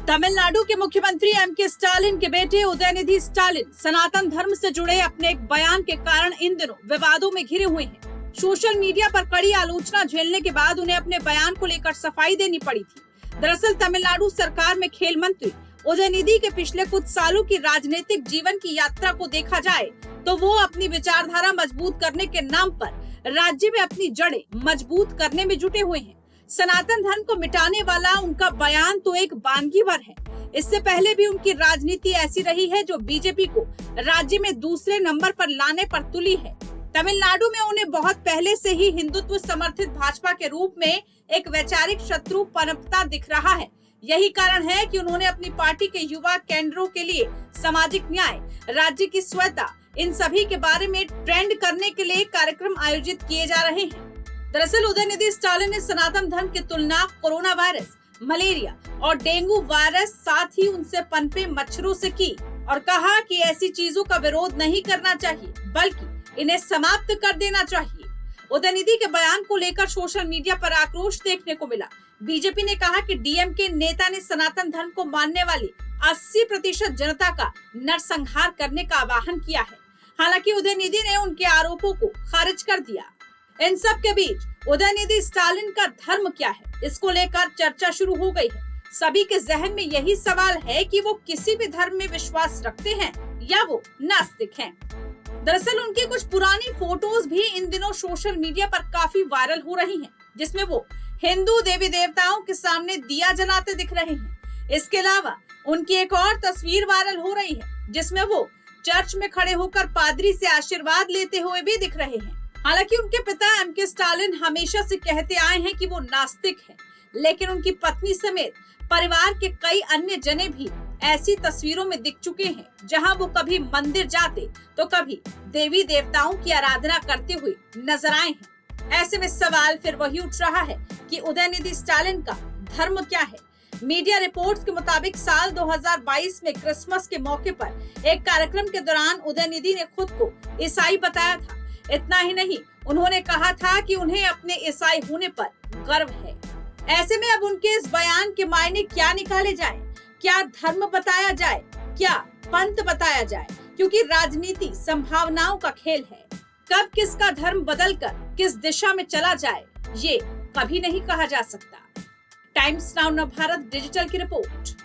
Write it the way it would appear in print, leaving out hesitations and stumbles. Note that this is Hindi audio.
तमिलनाडु के मुख्यमंत्री एम.के. स्टालिन के बेटे उदयनिधि स्टालिन सनातन धर्म से जुड़े अपने एक बयान के कारण इन दिनों विवादों में घिरे हुए हैं। सोशल मीडिया पर कड़ी आलोचना झेलने के बाद उन्हें अपने बयान को लेकर सफाई देनी पड़ी थी। दरअसल तमिलनाडु सरकार में खेल मंत्री उदयनिधि के पिछले कुछ सालों की राजनीतिक जीवन की यात्रा को देखा जाए तो वो अपनी विचारधारा मजबूत करने के नाम पर राज्य में अपनी जड़ें मजबूत करने में जुटे हुए हैं। सनातन धर्म को मिटाने वाला उनका बयान तो एक वानगी भर है। इससे पहले भी उनकी राजनीति ऐसी रही है जो बीजेपी को राज्य में दूसरे नंबर पर लाने पर तुली है। तमिलनाडु में उन्हें बहुत पहले से ही हिंदुत्व समर्थित भाजपा के रूप में एक वैचारिक शत्रु पनपता दिख रहा है। यही कारण है कि उन्होंने अपनी पार्टी के युवा केंद्रों के लिए सामाजिक न्याय, राज्य की स्वच्छता, इन सभी के बारे में ट्रेंड करने के लिए कार्यक्रम आयोजित किए जा रहे हैं। दरअसल उदयनिधि स्टालिन ने सनातन धर्म की तुलना कोरोना वायरस, मलेरिया और डेंगू वायरस साथ ही उनसे पनपे मच्छरों से की और कहा कि ऐसी चीजों का विरोध नहीं करना चाहिए बल्कि इन्हें समाप्त कर देना चाहिए। उदयनिधि के बयान को लेकर सोशल मीडिया पर आक्रोश देखने को मिला। बीजेपी ने कहा कि डीएमके नेता ने सनातन धर्म को मानने वाली 80% जनता का नरसंहार करने का आह्वान किया है। हालांकि उदयनिधि ने उनके आरोपों को खारिज कर दिया। इन सब के बीच उदयनिधि स्टालिन का धर्म क्या है, इसको लेकर चर्चा शुरू हो गई है। सभी के जहन में यही सवाल है कि वो किसी भी धर्म में विश्वास रखते हैं या वो नास्तिक हैं। दरअसल उनकी कुछ पुरानी फोटोज भी इन दिनों सोशल मीडिया पर काफी वायरल हो रही हैं, जिसमें वो हिंदू देवी देवताओं के सामने दिया जलाते दिख रहे हैं। इसके अलावा उनकी एक और तस्वीर वायरल हो रही है, जिसमें वो चर्च में खड़े होकर पादरी से आशीर्वाद लेते हुए भी दिख रहे हैं। हालांकि उनके पिता एम.के. स्टालिन हमेशा से कहते आए हैं कि वो नास्तिक हैं, लेकिन उनकी पत्नी समेत परिवार के कई अन्य जने भी ऐसी तस्वीरों में दिख चुके हैं जहां वो कभी मंदिर जाते तो कभी देवी देवताओं की आराधना करते हुए नजर आए हैं। ऐसे में सवाल फिर वही उठ रहा है कि उदयनिधि स्टालिन का धर्म क्या है। मीडिया रिपोर्ट्स के मुताबिक साल 2022 में क्रिसमस के मौके पर एक कार्यक्रम के दौरान उदयनिधि ने खुद को ईसाई बताया था। इतना ही नहीं, उन्होंने कहा था कि उन्हें अपने ईसाई होने पर गर्व है। ऐसे में अब उनके इस बयान के मायने क्या निकाले जाएं? क्या धर्म बताया जाए, क्या पंथ बताया जाए? क्योंकि राजनीति संभावनाओं का खेल है। कब किसका धर्म बदलकर किस दिशा में चला जाए, ये कभी नहीं कहा जा सकता। टाइम्स नाउ भारत डिजिटल की रिपोर्ट।